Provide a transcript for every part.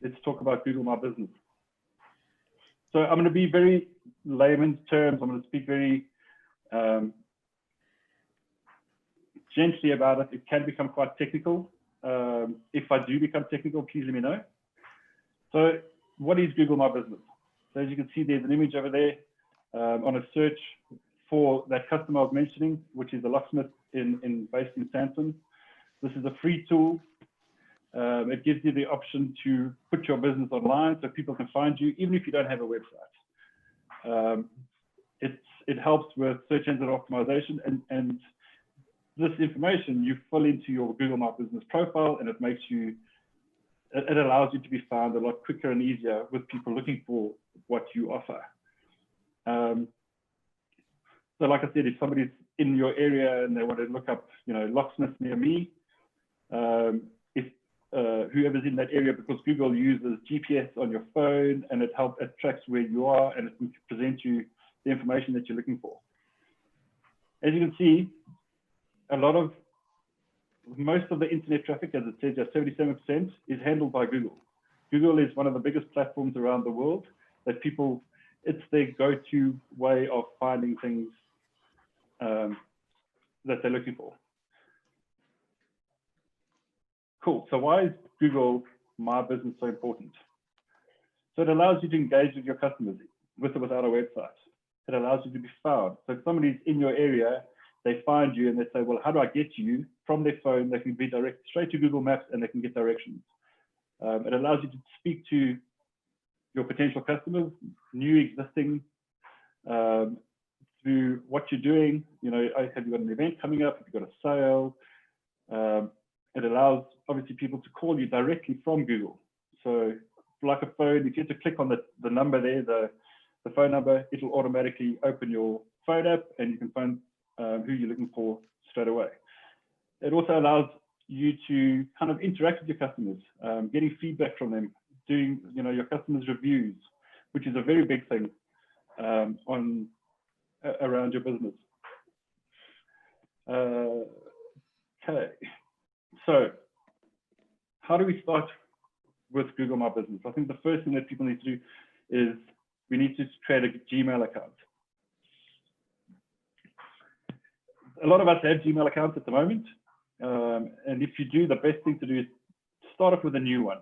let's talk about Google My Business. So I'm going to be very layman's terms. I'm going to speak very gently about it. It can become quite technical. If I do become technical, please let me know. So what is Google My Business? So as you can see, there's an image over there on a search for that customer I was mentioning, which is a locksmith based in Sandton. This is a free tool. It gives you the option to put your business online so people can find you, even if you don't have a website. It helps with search engine optimization, and this information you fill into your Google My Business profile, and it allows you to be found a lot quicker and easier with people looking for what you offer. So like I said, if somebody's in your area and they want to look up, locksmith near me, whoever's in that area, because Google uses GPS on your phone and it tracks where you are, and it can present you the information that you're looking for. As you can see, most of the internet traffic, as it says, 77% is handled by Google. Google is one of the biggest platforms around the world that it's their go-to way of finding things that they're looking for. Cool. So why is Google My Business so important? So it allows you to engage with your customers with or without a website. It allows you to be found. So if somebody's in your area, they find you and they say, well, how do I get you? From their phone, they can be directed straight to Google Maps and they can get directions. It allows you to speak to your potential customers, new, existing, through what you're doing. Have you got an event coming up? Have you got a sale? It allows, obviously, people to call you directly from Google. So like a phone, if you have to click on the number there, the phone number, it'll automatically open your phone app and you can phone who you're looking for straight away. It also allows you to kind of interact with your customers, getting feedback from them, doing your customers' reviews, which is a very big thing around your business. Okay, so how do we start with Google My Business? I think the first thing that people need to do is we need to create a Gmail account. A lot of us have Gmail accounts at the moment. And if you do, the best thing to do is start off with a new one.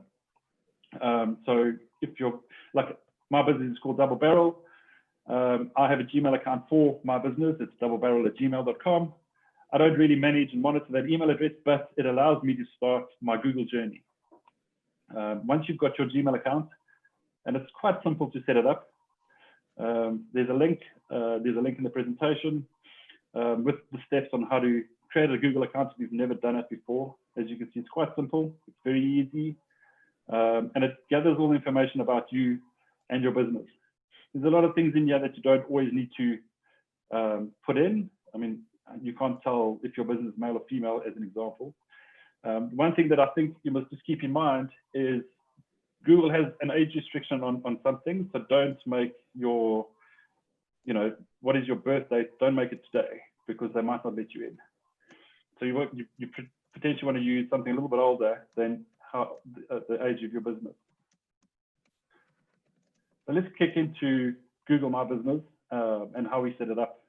So if you're like, my business is called Double Barrel. I have a Gmail account for my business. It's doublebarrel@gmail.com. I don't really manage and monitor that email address, but it allows me to start my Google journey. Once you've got your Gmail account, and it's quite simple to set it up. There's a link in the presentation with the steps on how to create a Google account if you've never done it before. As you can see, it's quite simple. It's very easy. And it gathers all the information about you and your business. There's a lot of things in here that you don't always need to put in. I mean, you can't tell if your business is male or female, as an example. One thing that I think you must just keep in mind is Google has an age restriction on some things, so don't make your, what is your birth date? Don't make it today, because they might not let you in. So you potentially want to use something a little bit older than the age of your business. So let's kick into Google My Business and how we set it up.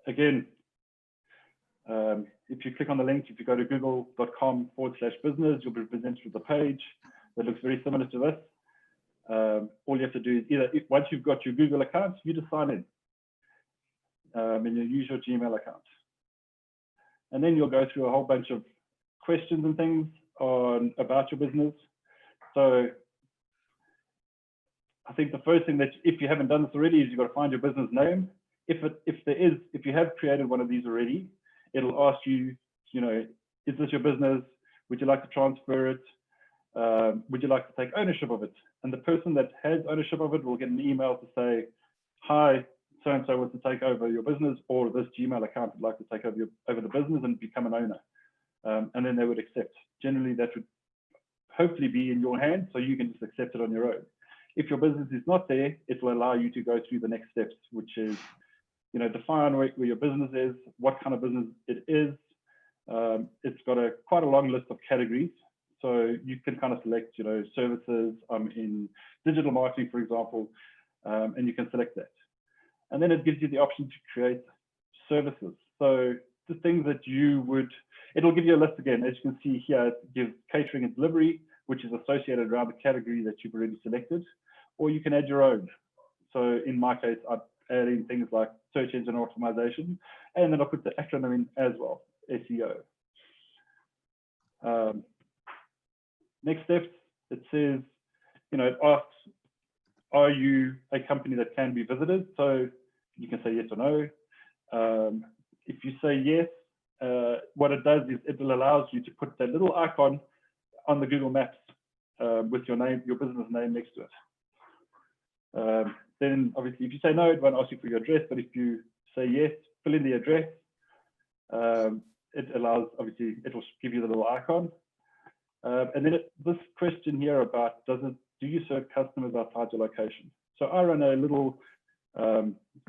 Again, if you click on the link, if you go to google.com/business, you'll be presented with a page that looks very similar to this. All you have to do is once you've got your Google account, you just sign in and you use your Gmail account. And then you'll go through a whole bunch of questions and things about your business. So I think the first thing that, if you haven't done this already, is you've got to find your business name. If you have created one of these already, it'll ask you, is this your business? Would you like to transfer it? Would you like to take ownership of it? And the person that has ownership of it will get an email to say, hi, so-and-so wants to take over your business, or this Gmail account would like to take over the business and become an owner. And then they would accept. Generally, that would hopefully be in your hands, so you can just accept it on your own. If your business is not there, it will allow you to go through the next steps, which is, define where your business is, what kind of business it is. It's got quite a long list of categories. So you can kind of select, services in digital marketing, for example, and you can select that. And then it gives you the option to create services. So the things that it'll give you a list again. As you can see here, it gives catering and delivery, which is associated around the category that you've already selected, or you can add your own. So in my case, I'd add in things like search engine optimization, and then I'll put the acronym in as well, SEO. Next steps, it says, it asks, are you a company that can be visited? So you can say yes or no. If you say yes, what it does is it allows you to put that little icon on the Google Maps with your name, your business name next to it. Then obviously, if you say no, it won't ask you for your address, but if you say yes, fill in the address. It allows, obviously, it will give you the little icon. And then this question here about, do you serve customers outside your location? So I run a little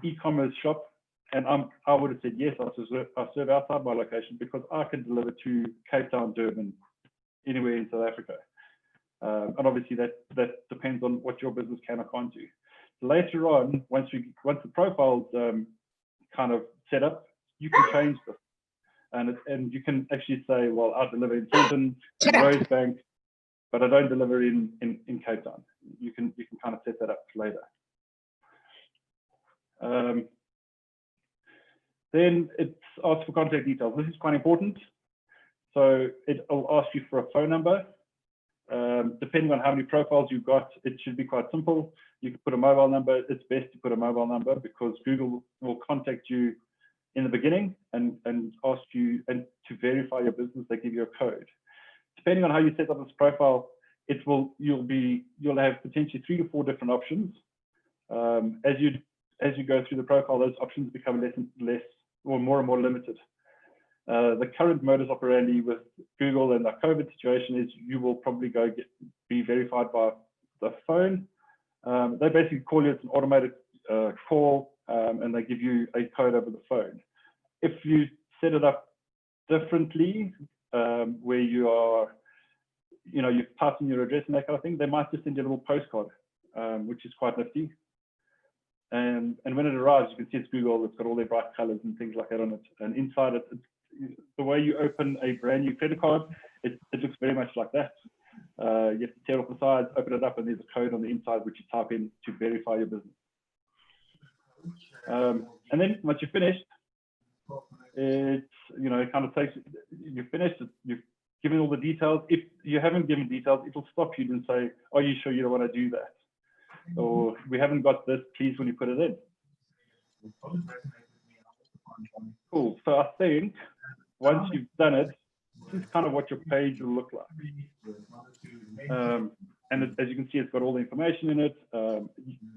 e-commerce shop, and I would have said yes, I serve outside my location because I can deliver to Cape Town, Durban, anywhere in South Africa. And obviously that depends on what your business can or can't do. Later on, once the profile's kind of set up, you can change this. And you can actually say, well, I deliver in Taunton, Rosebank, but I don't deliver in Cape Town. You can kind of set that up later. Then it asks for contact details. This is quite important. So it will ask you for a phone number. Depending on how many profiles you've got, it should be quite simple. You can put a mobile number. It's best to put a mobile number because Google will contact you in the beginning and ask you, and to verify your business, they give you a code. Depending on how you set up this profile, you'll have potentially 3 to 4 different options. As you go through the profile, those options become less and less, or more and more limited. The current modus operandi with Google and the COVID situation is you will probably be verified by the phone. They basically call you, it's an automated call, and they give you a code over the phone. If you set it up differently, where you are, you're passing your address and that kind of thing, they might just send you a little postcard, which is quite nifty. And when it arrives, you can see it's Google. It's got all their bright colors and things like that on it. And inside it, the way you open a brand new credit card, it looks very much like that. You have to tear off the sides, open it up, and there's a code on the inside which you type in to verify your business. And then once you're finished, it kind of takes, you've finished, you've given all the details. If you haven't given details, it'll stop you and say, are you sure you don't want to do that? Or we haven't got this, please, when you put it in. Cool. So I think once you've done it, this is kind of what your page will look like. And as you can see, it's got all the information in it.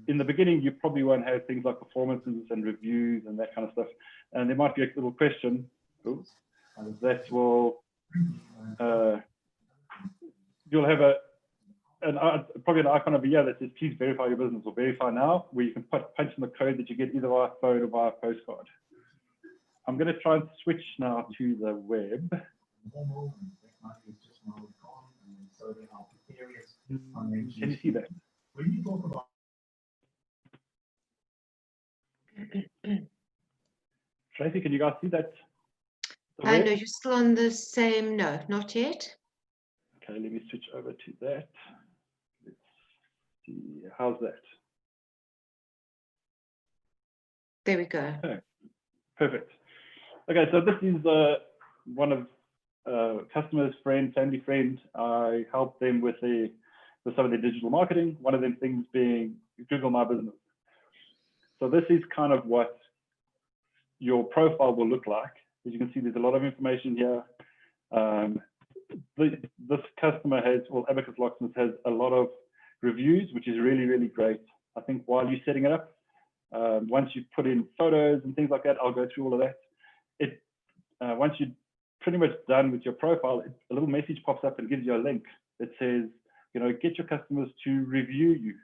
In the beginning, you probably won't have things like performances and reviews and that kind of stuff. And there might be a little question that will, you'll have probably an icon over here that says, please verify your business or verify now, where you can punch in the code that you get either via phone or via postcard. I'm going to try and switch now to the web. Can you see that? Tracy, can you guys see that? No, you're still on the same, no, not yet. Okay, let me switch over to that. Let's see, how's that? There we go. Okay, perfect. Okay, so this is one of customers, family friend. I help them with some of their digital marketing. One of them things being Google My Business. So this is kind of what your profile will look like. As you can see, there's a lot of information here. This customer Abacus Locksmiths has a lot of reviews, which is really, really great. I think while you're setting it up, once you put in photos and things like that, I'll go through all of that. Once you're pretty much done with your profile, a little message pops up and gives you a link that says, get your customers to review you.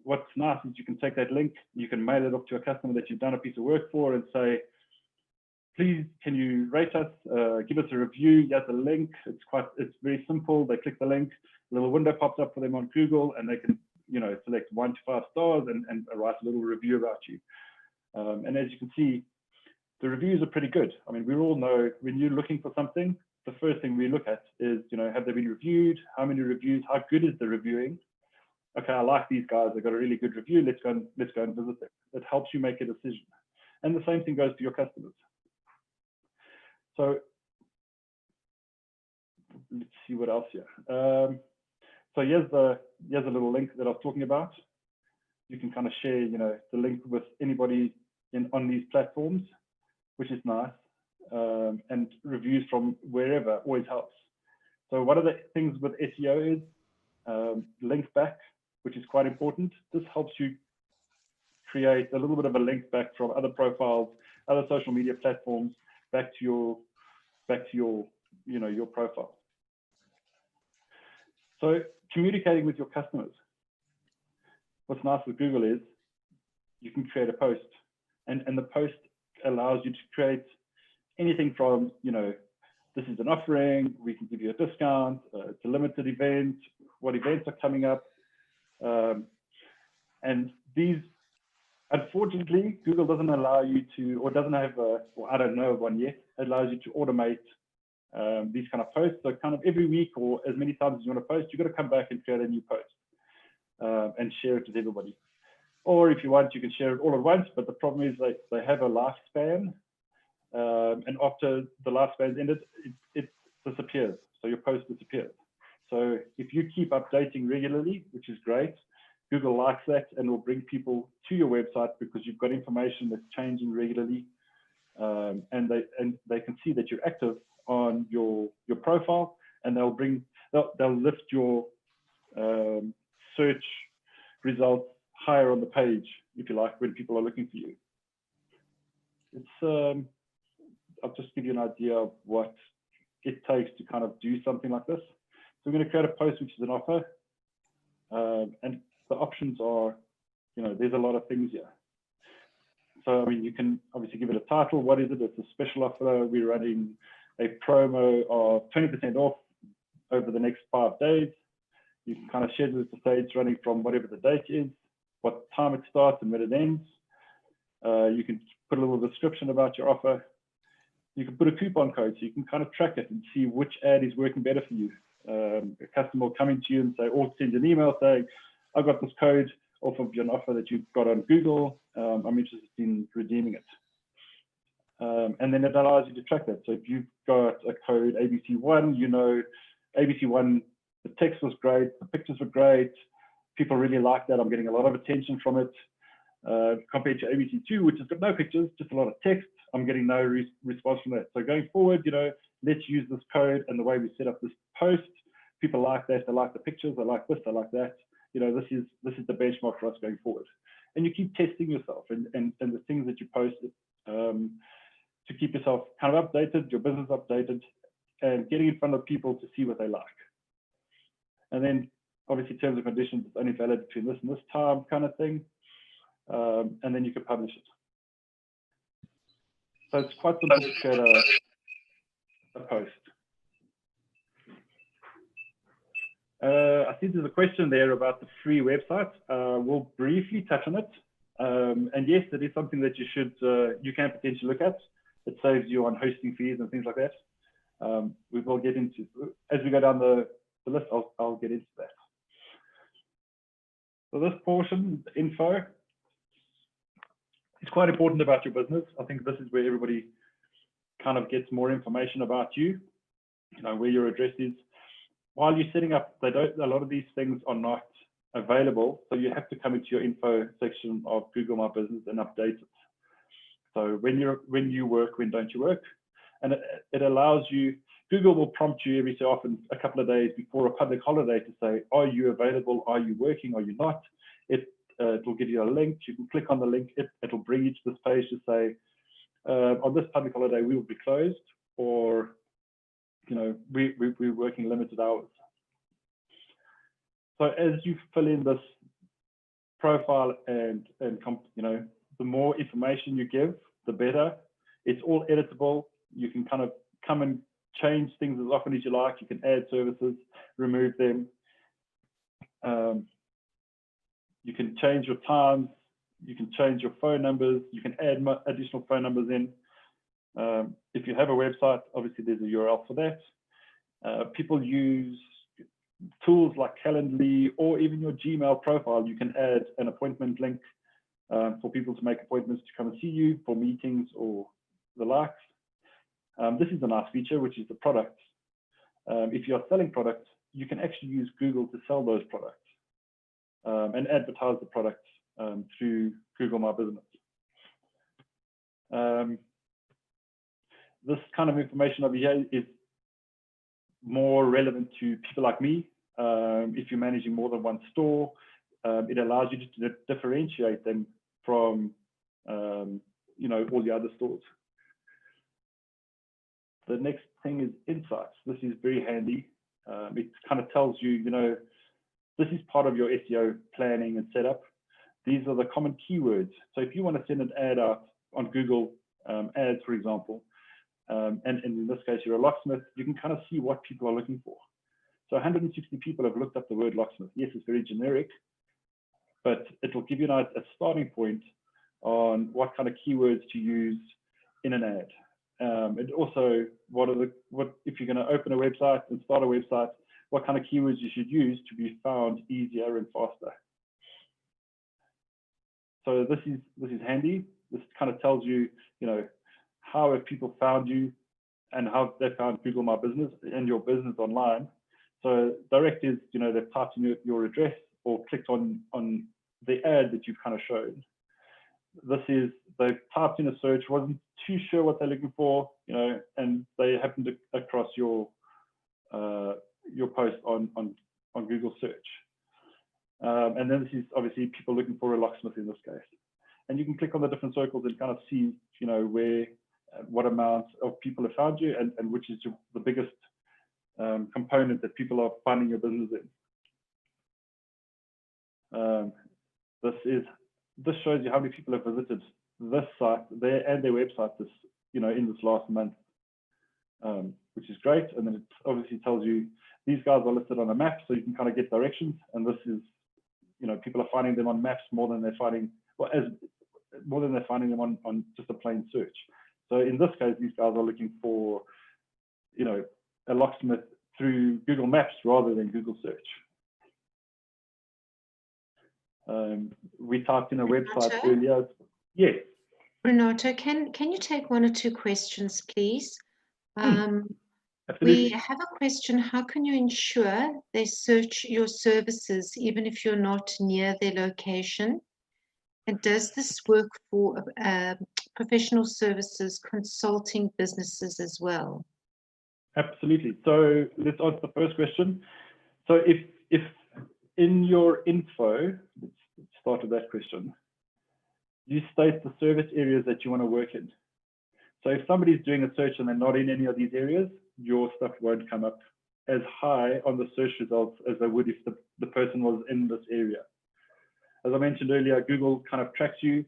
What's nice is you can take that link, you can mail it off to a customer that you've done a piece of work for and say, please, can you rate us, give us a review, here's a link. It's very simple. They click the link, a little window pops up for them on Google, and they can, select 1 to 5 stars and write a little review about you. And as you can see, the reviews are pretty good. I mean, we all know when you're looking for something, the first thing we look at is, have they been reviewed? How many reviews? How good is the reviewing? Okay, I like these guys. They've got a really good review. Let's go and visit them. It helps you make a decision. And the same thing goes for your customers. So let's see what else here. So here's a little link that I was talking about. You can kind of share, the link with anybody on these platforms, which is nice. And reviews from wherever always helps. So one of the things with SEO is link back, which is quite important. This helps you create a little bit of a link back from other profiles, other social media platforms, back to your profile. So communicating with your customers. What's nice with Google is you can create a post, and the post allows you to create anything from, this is an offering, we can give you a discount, it's a limited event, what events are coming up. And these, unfortunately, Google doesn't allow you to, or doesn't have I don't know of one yet, allows you to automate these kind of posts. So kind of every week or as many times as you want to post, you've got to come back and create a new post and share it with everybody. Or if you want, you can share it all at once, but the problem is they have a lifespan. And after the lifespan's ended, it disappears. So your post disappears. So if you keep updating regularly, which is great, Google likes that and will bring people to your website because you've got information that's changing regularly. And they can see that you're active on your profile, and they'll lift your search results higher on the page, if you like, when people are looking for you. It's I'll just give you an idea of what it takes to kind of do something like this. So we're going to create a post which is an offer, and the options are, there's a lot of things here. So, I mean, you can obviously give it a title. What is it? It's a special offer. We're running a promo of 20% off over the next 5 days. You can kind of schedule it to say it's running from whatever the date is, what time it starts and when it ends. You can put a little description about your offer. You can put a coupon code so you can kind of track it and see which ad is working better for you. A customer will come into you and say, or send an email saying, I got this code off of your offer that you've got on Google. I'm interested in redeeming it. And then it allows you to track that. So if you've got a code ABC1, ABC1, the text was great, the pictures were great, people really like that, I'm getting a lot of attention from it. Compared to ABC2, which has got no pictures, just a lot of text, I'm getting no response from that. So going forward, let's use this code and the way we set up this post. People like that, they like the pictures, they like this, they like that. This is the benchmark for us going forward. And you keep testing yourself and the things that you post to keep yourself kind of updated, your business updated, and getting in front of people to see what they like. And then obviously terms and conditions, it's only valid between this and this time kind of thing. And then you can publish it. So it's quite simple to create a post. I see there's a question there about the free website. We'll briefly touch on it. And yes, it is something that you can potentially look at. It saves you on hosting fees and things like that. We will get into, as we go down the list, I'll get into that. So this portion, the info, it's quite important about your business. I think this is where everybody kind of gets more information about you, where your address is. While you're setting up, a lot of these things are not available. So you have to come into your info section of Google My Business and update it. So when you work, when don't you work? And it allows you, Google will prompt you every so often, a couple of days before a public holiday to say, are you available? Are you working? Are you not? It will give you a link. You can click on the link. It'll bring you to this page to say, on this public holiday, we will be closed, or, we're working limited hours. So as you fill in this profile and the more information you give, the better. It's all editable. You can kind of come and change things as often as you like. You can add services, remove them. You can change your times. You can change your phone numbers. You can add additional phone numbers in. If you have a website, obviously there's a URL for that. People use tools like Calendly or even your Gmail profile. You can add an appointment link for people to make appointments to come and see you for meetings or the likes. This is a nice feature, which is the products. If you're selling products, you can actually use Google to sell those products and advertise the products through Google My Business. This kind of information over here is more relevant to people like me. If you're managing more than one store, it allows you to differentiate them from all the other stores. The next thing is insights. This is very handy. It kind of tells you, this is part of your SEO planning and setup. These are the common keywords. So if you want to send an ad out on Google Ads, for example, and in this case, you're a locksmith, you can kind of see what people are looking for. So 160 people have looked up the word locksmith. Yes, it's very generic, but it will give you a starting point on what kind of keywords to use in an ad. And also, if you're going to open a website and start a website, what kind of keywords you should use to be found easier and faster. So this is handy. This kind of tells you, how have people found you and how they found Google My Business and your business online. So direct is, they've typed in your address or clicked on the ad that you've kind of shown. This is, they've typed in a search, wasn't too sure what they're looking for, and they happened to across your post on Google search. And then this is obviously people looking for a locksmith in this case. And you can click on the different circles and kind of see, what amount of people have found you and which is the biggest component that people are finding your business in. This shows you how many people have visited this site and their website in this last month, which is great. And then it obviously tells you these guys are listed on a map, so you can kind of get directions. And this is, people are finding them on maps more than they're finding them on just a plain search. So in this case, these guys are looking for, a locksmith through Google Maps rather than Google search. We typed in a website earlier. Yes. Renato, can you take one or two questions, please? Absolutely. We have a question. How can you ensure they search your services even if you're not near their location? And does this work for professional services consulting businesses as well? Absolutely. So let's answer the first question. So if in your info, let's start with that question, you state the service areas that you want to work in. So if somebody's doing a search and they're not in any of these areas, your stuff won't come up as high on the search results as they would if the person was in this area. As I mentioned earlier, Google kind of tracks you.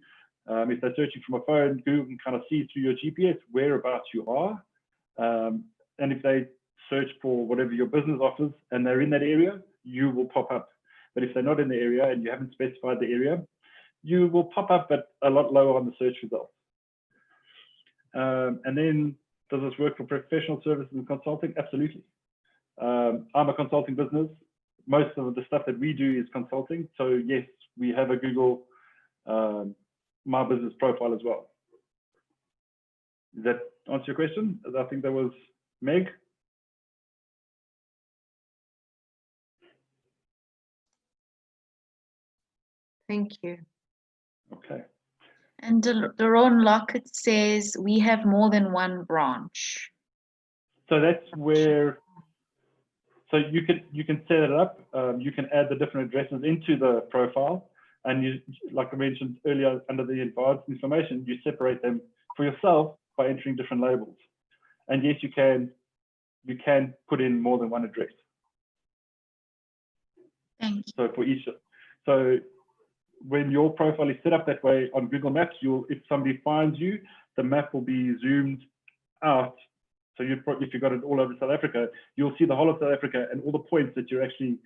If they're searching from a phone, Google can kind of see through your GPS whereabouts you are. And if they search for whatever your business offers and they're in that area, you will pop up. But if they're not in the area and you haven't specified the area, you will pop up but a lot lower on the search results. And then, does this work for professional services and consulting? Absolutely. I'm a consulting business. Most of the stuff that we do is consulting. So yes, we have a Google My Business profile as well. Does that answer your question? I think that was Meg. Thank you. Okay. And Daron Lockett says we have more than one branch. So that's where, so you can set it up. You can add the different addresses into the profile, and you, like I mentioned earlier, under the advanced information, you separate them for yourself by entering different labels. And yes, you can put in more than one address. Thank you. So for each, so when your profile is set up that way on Google Maps, if somebody finds you, the map will be zoomed out. So if you've got it all over South Africa, you'll see the whole of South Africa and all the points that you're actually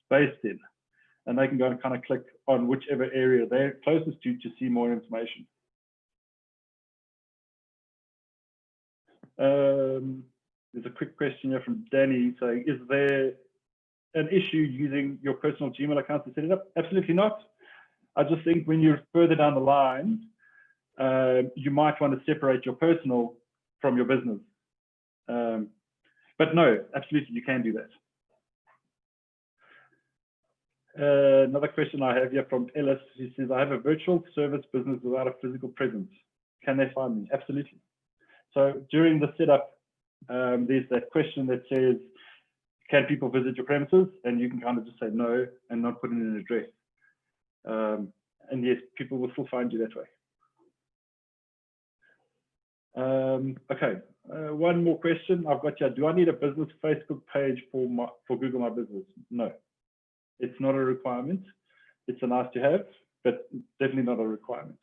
based in. And they can go and kind of click on whichever area they're closest to see more information. There's a quick question here from Danny saying, is there an issue using your personal Gmail account to set it up? Absolutely not. I just think when you're further down the line, you might want to separate your personal from your business. But no, absolutely, you can do that. Another question I have here from Ellis, he says, I have a virtual service business without a physical presence. Can they find me? Absolutely. So during the setup, there's that question that says, can people visit your premises? And you can kind of just say no and not put in an address. And yes, people will still find you that way. Okay, one more question I've got here. Do I need a business Facebook page for Google My Business? No, it's not a requirement. It's a nice to have, but definitely not a requirement.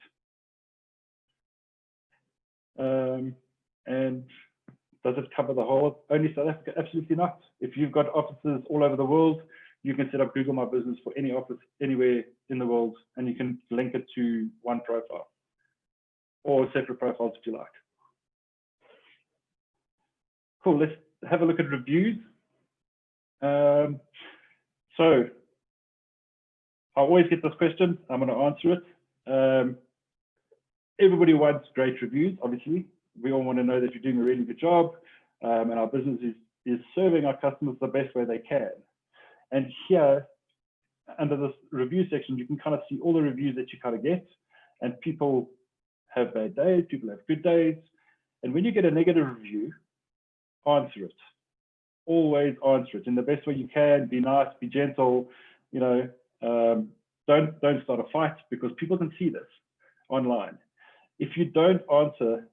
And does it cover the whole, only South Africa? Absolutely not. If you've got offices all over the world, you can set up Google My Business for any office anywhere in the world, and you can link it to one profile or separate profiles if you like. Cool, let's have a look at reviews. So I always get this question, I'm going to answer it. Everybody wants great reviews, obviously. We all want to know that you're doing a really good job, and our business is serving our customers the best way they can. And here, under this review section, you can kind of see all the reviews that you kind of get, and people have bad days, people have good days. And when you get a negative review, answer it. Always answer it in the best way you can. Be nice, be gentle, you know, don't start a fight, because people can see this online. If you don't answer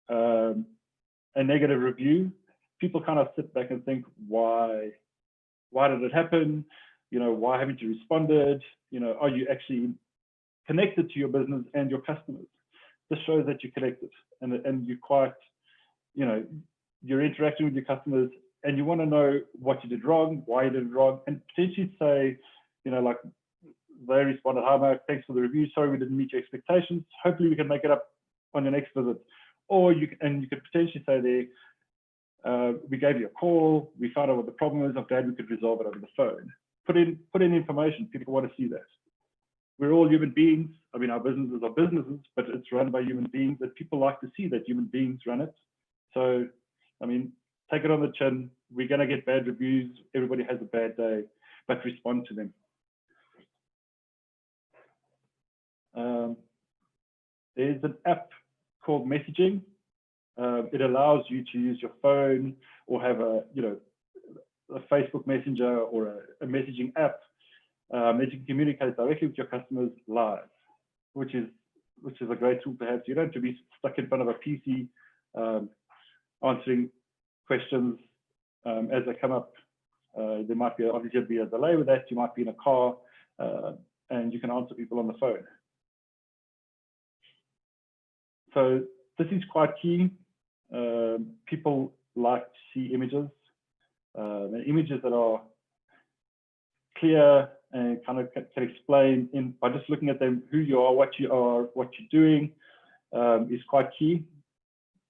a negative review, people kind of sit back and think, why did it happen? You know, why haven't you responded? You know, are you actually connected to your business and your customers? This shows that you're connected, and you're quite, you know, you're interacting with your customers, and you want to know what you did wrong, why you did it wrong, and potentially say, you know, like they responded, hi Mark, thanks for the review, sorry we didn't meet your expectations, hopefully we can make it up on your next visit. Or you could potentially say there, we gave you a call, we found out what the problem is, I'm glad we could resolve it over the phone. Put in information, people want to see that. We're all human beings. I mean, our businesses are businesses, but it's run by human beings, that people like to see that human beings run it. So, I mean, take it on the chin. We're going to get bad reviews. Everybody has a bad day, but respond to them. There's an app called Messaging. It allows you to use your phone or have a Facebook Messenger or a messaging app that you can communicate directly with your customers live, which is a great tool to have. So you don't have to be stuck in front of a PC answering questions as they come up. There might be obviously be a delay with that. You might be in a car and you can answer people on the phone. So this is quite key. People like to see images, and images that are clear and kind of can explain by just looking at them who you are, what you're doing, is quite key.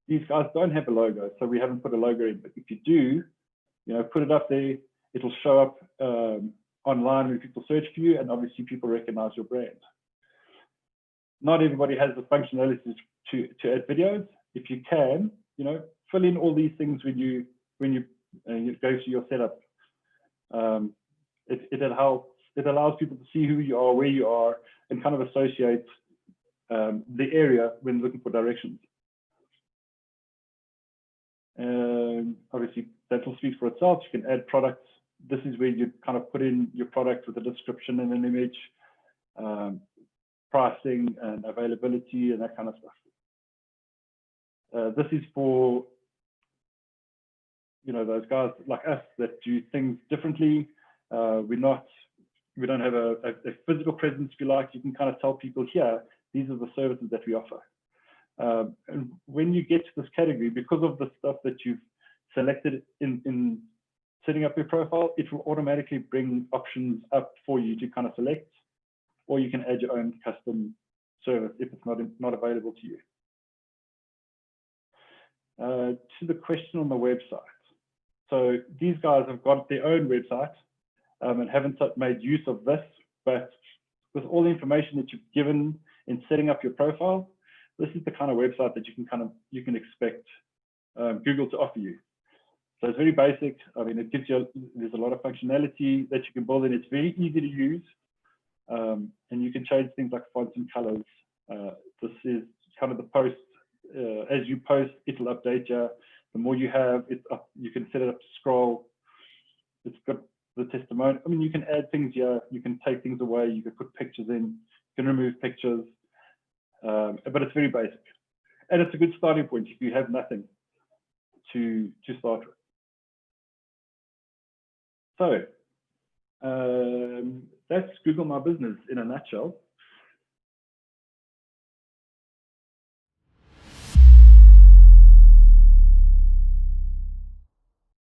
These guys don't have a logo, so we haven't put a logo in. But if you do, you know, put it up there. It'll show up online when people search for you, and obviously people recognize your brand. Not everybody has the functionality to add videos. If you can, you know, fill in all these things when you go to your setup. It helps. It allows people to see who you are, where you are, and kind of associate the area when looking for directions. Obviously, that will speak for itself. You can add products. This is where you kind of put in your product with a description and an image, pricing and availability and that kind of stuff. This is for, you know, those guys like us that do things differently. We don't have a physical presence, if you like. You can kind of tell people here, these are the services that we offer. And when you get to this category, because of the stuff that you've selected in setting up your profile, it will automatically bring options up for you to kind of select, or you can add your own custom service if it's not available to you. To the question on the website. So these guys have got their own website and haven't made use of this, but with all the information that you've given in setting up your profile, this is the kind of website that you can expect Google to offer you. So it's very basic. I mean, it gives you, there's a lot of functionality that you can build in. It's very easy to use. And you can change things like fonts and colors. This is kind of the post. As you post, it'll update you. The more you have, it's up. You can set it up to scroll. It's got the testimonial. I mean, you can add things here. You can take things away. You can put pictures in. You can remove pictures. But it's very basic. And it's a good starting point if you have nothing to start with. So that's Google My Business in a nutshell.